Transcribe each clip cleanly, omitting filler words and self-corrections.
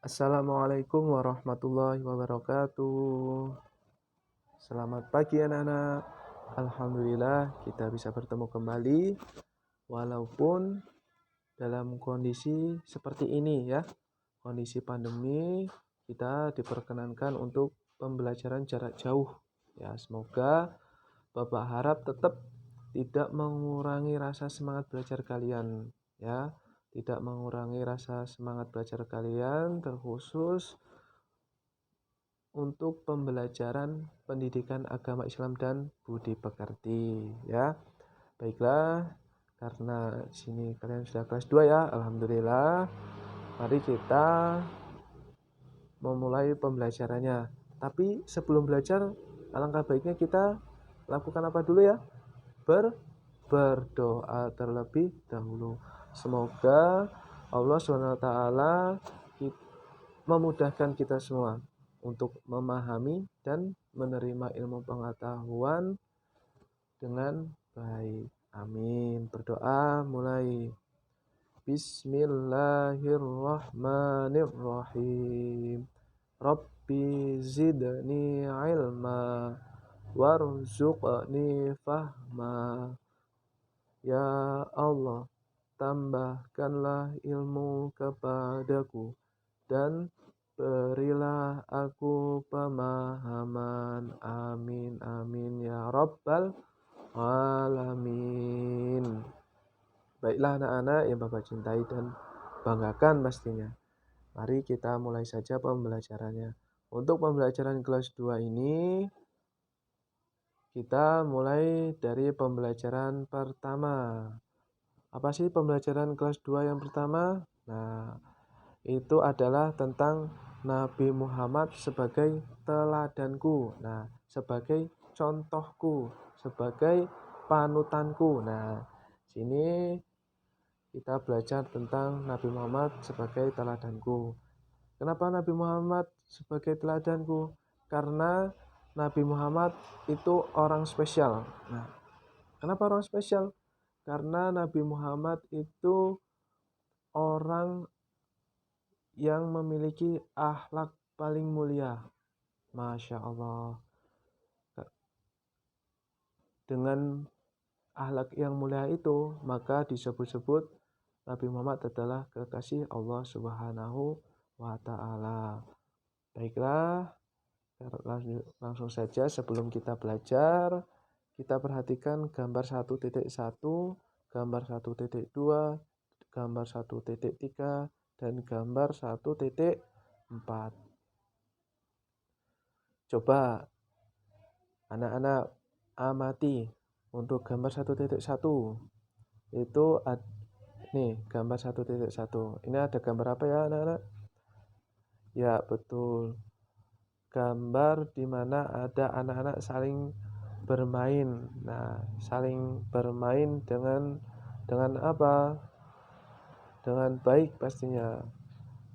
Assalamualaikum warahmatullahi wabarakatuh. Selamat pagi anak-anak. Alhamdulillah kita bisa bertemu kembali walaupun dalam kondisi seperti ini ya. Kondisi pandemi kita diperkenankan untuk pembelajaran jarak jauh. Ya, semoga Bapak harap tetap tidak mengurangi rasa semangat belajar kalian ya. Tidak mengurangi rasa semangat belajar kalian terkhusus untuk pembelajaran pendidikan agama Islam dan budi pekerti ya. Baiklah, karena sini kalian sudah kelas 2 ya, alhamdulillah. Mari kita memulai pembelajarannya. Tapi sebelum belajar, alangkah baiknya kita lakukan apa dulu ya? Berdoa terlebih dahulu. Semoga Allah SWT memudahkan kita semua untuk memahami dan menerima ilmu pengetahuan dengan baik. Amin. Berdoa mulai. Bismillahirrahmanirrahim. Rabbi zidni ilma warzuqni fahma. Ya Allah, tambahkanlah ilmu kepadaku dan berilah aku pemahaman. Amin, amin ya Rabbal Alamin. Baiklah anak-anak yang Bapak cintai dan banggakan pastinya. Mari kita mulai saja pembelajarannya. Untuk pembelajaran kelas 2 ini, kita mulai dari pembelajaran pertama. Apa sih pembelajaran kelas 2 yang pertama? Nah, itu adalah tentang Nabi Muhammad sebagai teladanku. Nah, sebagai contohku, sebagai panutanku. Nah, sini kita belajar tentang Nabi Muhammad sebagai teladanku. Kenapa Nabi Muhammad sebagai teladanku? Karena Nabi Muhammad itu orang spesial. Nah, kenapa orang spesial? Karena Nabi Muhammad itu orang yang memiliki akhlak paling mulia. Masya Allah. Dengan akhlak yang mulia itu, maka disebut-sebut Nabi Muhammad adalah kekasih Allah Subhanahu wa Ta'ala. Baiklah, langsung saja sebelum kita belajar, kita perhatikan gambar 1.1, gambar 1.2, gambar 1.3, dan gambar 1.4. Coba anak-anak amati untuk gambar 1.1. Itu nih gambar 1.1. Ini ada gambar apa ya anak-anak? Ya betul, gambar di mana ada anak-anak saling bermain. Nah, saling bermain dengan apa? Dengan baik pastinya.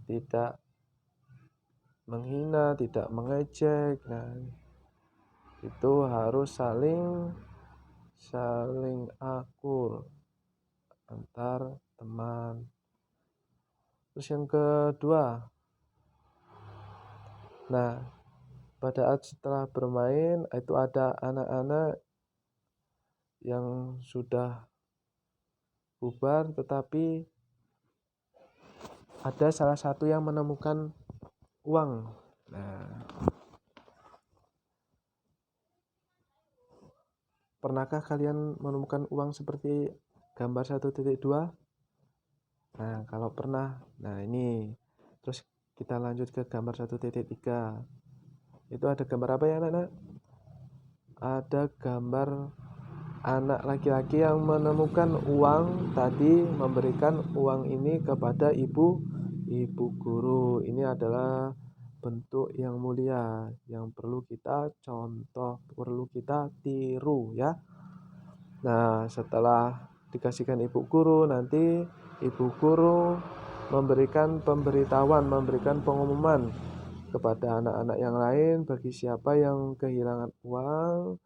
Tidak menghina, tidak mengejek. Nah, itu harus saling akur antar teman. Terus yang kedua, nah pada saat setelah bermain itu ada anak-anak yang sudah bubar, tetapi ada salah satu yang menemukan uang. Nah, pernahkah kalian menemukan uang seperti gambar 1.2? Nah, kalau pernah, nah ini. Terus kita lanjut ke gambar 1.3. Itu ada gambar apa ya anak-anak? Ada gambar anak laki-laki yang menemukan uang tadi, memberikan uang ini kepada ibu guru. Ini adalah bentuk yang mulia yang perlu kita contoh, perlu kita tiru ya. Nah, setelah dikasihkan ibu guru, nanti ibu guru memberikan pemberitahuan, memberikan pengumuman kepada anak-anak yang lain bagi siapa yang kehilangan uang,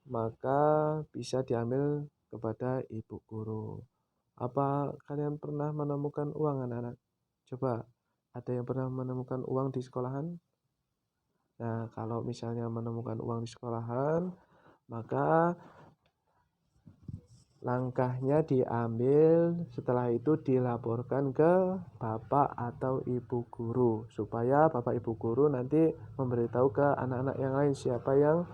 maka bisa diambil kepada ibu guru. Apa kalian pernah menemukan uang anak-anak? Coba, ada yang pernah menemukan uang di sekolahan? Nah, kalau misalnya menemukan uang di sekolahan, maka langkahnya diambil, setelah itu dilaporkan ke bapak atau ibu guru, supaya bapak ibu guru nanti memberitahu ke anak-anak yang lain siapa yang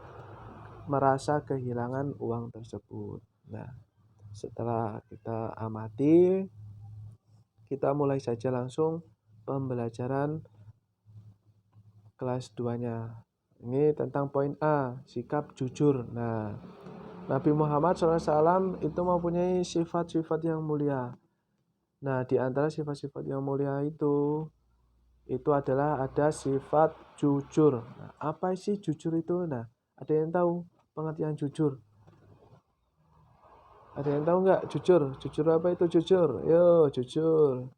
merasa kehilangan uang tersebut. Nah, setelah kita amati, kita mulai saja langsung pembelajaran kelas 2-nya. Ini tentang poin A, sikap jujur. Nah, Nabi Muhammad SAW itu mempunyai sifat-sifat yang mulia. Nah, di antara sifat-sifat yang mulia itu adalah ada sifat jujur. Nah, apa sih jujur itu? Nah, ada yang tahu pengertian jujur? Ada yang tahu nggak jujur? Jujur apa itu jujur? Yo, jujur.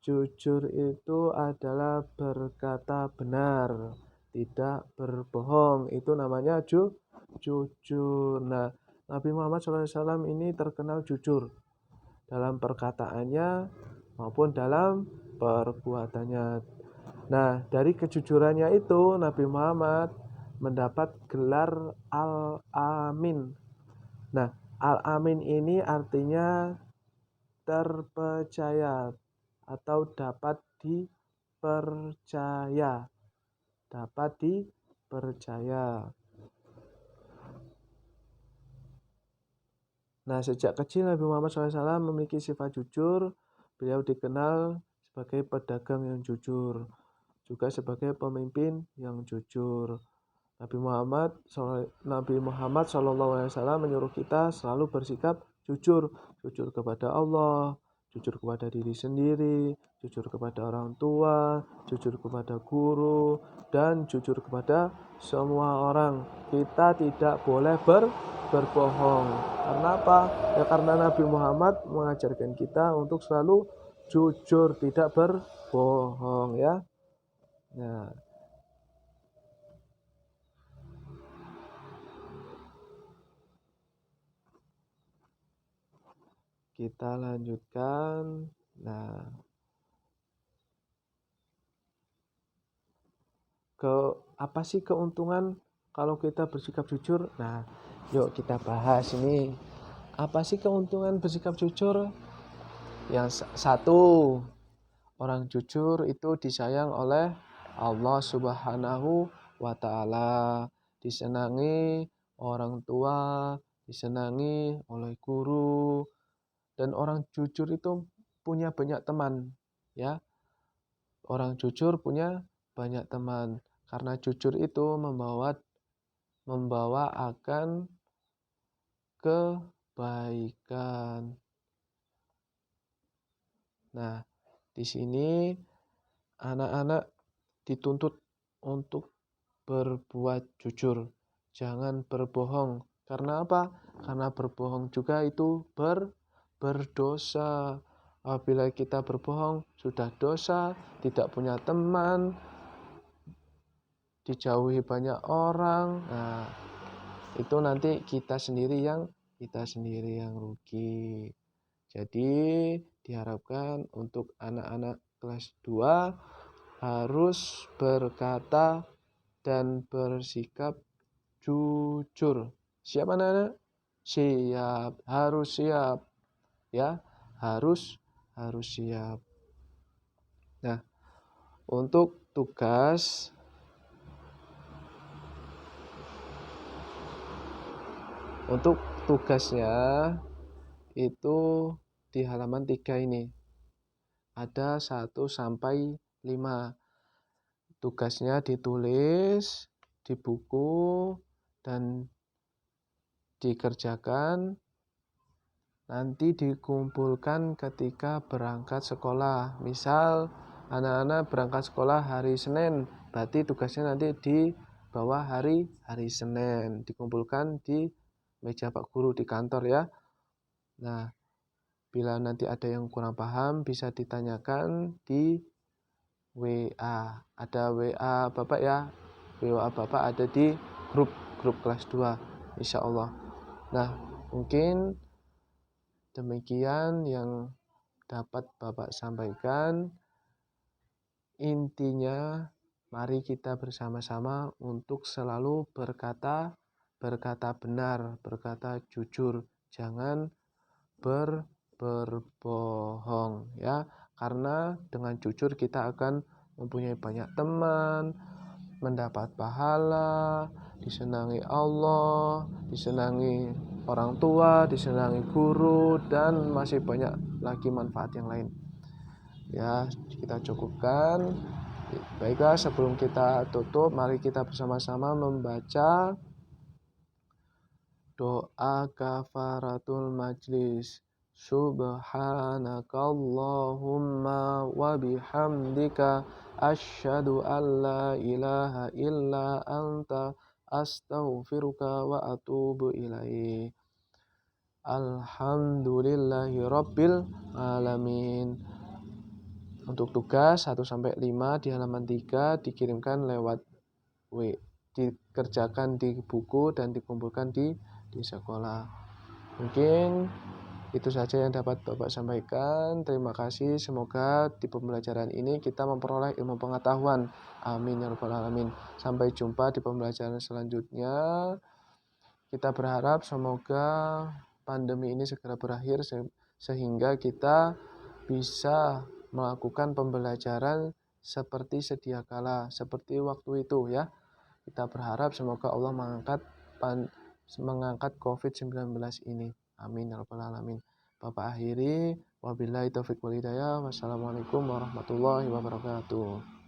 Jujur itu adalah berkata benar, tidak berbohong. Itu namanya jujur. Nah, Nabi Muhammad SAW ini terkenal jujur dalam perkataannya maupun dalam perbuatannya. Nah, dari kejujurannya itu Nabi Muhammad mendapat gelar Al-Amin. Nah, Al-Amin ini artinya terpercaya atau dapat dipercaya. Dapat dipercaya. Nah, sejak kecil Nabi Muhammad SAW memiliki sifat jujur. Beliau dikenal sebagai pedagang yang jujur, juga sebagai pemimpin yang jujur. Nabi Muhammad SAW menyuruh kita selalu bersikap jujur, jujur kepada Allah, jujur kepada diri sendiri, jujur kepada orang tua, jujur kepada guru, dan jujur kepada semua orang. Kita tidak boleh berbohong. Karena apa? Ya karena Nabi Muhammad mengajarkan kita untuk selalu jujur, tidak berbohong ya. Nah, kita lanjutkan. Nah, apa sih keuntungan kalau kita bersikap jujur? Nah, yuk kita bahas ini. Apa sih keuntungan bersikap jujur? Yang satu, orang jujur itu disayang oleh Allah Subhanahu wa Ta'ala, disenangi orang tua, disenangi oleh guru, dan orang jujur itu punya banyak teman, ya. Orang jujur punya banyak teman, karena jujur itu membawa akan kebaikan. Nah, di sini anak-anak dituntut untuk berbuat jujur, jangan berbohong. Karena apa? Karena berbohong juga itu berdosa. Apabila kita berbohong, sudah dosa, tidak punya teman, dijauhi banyak orang. Nah, itu nanti kita sendiri yang rugi. Jadi diharapkan untuk anak-anak kelas 2 harus berkata dan bersikap jujur. Siap anak-anak? Siap, harus siap. Ya, harus siap. Nah, untuk tugasnya itu di halaman 3 ini. Ada 1 sampai 5. Tugasnya ditulis di buku dan dikerjakan, nanti dikumpulkan ketika berangkat sekolah. Misal anak-anak berangkat sekolah hari Senin, berarti tugasnya nanti di bawah hari Senin, dikumpulkan di meja Pak Guru di kantor ya. Nah, bila nanti ada yang kurang paham bisa ditanyakan di WA. Ada WA Bapak ya. WA Bapak ada di grup kelas 2 insya Allah. Nah, mungkin Demikian yang dapat Bapak sampaikan. Intinya, mari kita bersama-sama untuk selalu berkata benar, berkata jujur, jangan berbohong ya. Karena dengan jujur kita akan mempunyai banyak teman, mendapat pahala, disenangi Allah, disenangi orang tua, disenangi guru, dan masih banyak lagi manfaat yang lain. Ya, kita cukupkan. Baiklah, sebelum kita tutup, mari kita bersama-sama membaca doa kafaratul majlis. Subhanakallahumma wa bihamdika asyhadu an la ilaha illa anta astaghfiruka wa atubu ilaik. Alhamdulillahi rabbil alamin. Untuk tugas 1-5 di halaman 3 dikirimkan lewat dikerjakan di buku dan dikumpulkan di sekolah. Mungkin itu saja yang dapat Bapak sampaikan. Terima kasih. Semoga di pembelajaran ini kita memperoleh ilmu pengetahuan. Amin ya rabbal alamin. Sampai jumpa di pembelajaran selanjutnya. Kita berharap semoga pandemi ini segera berakhir sehingga kita bisa melakukan pembelajaran seperti sedia kala, seperti waktu itu ya. Kita berharap semoga Allah mengangkat COVID-19 ini. Amin ya rabbal alamin. Bapak akhiri, wabillahi taufiq wal hidayah. Wassalamualaikum warahmatullahi wabarakatuh.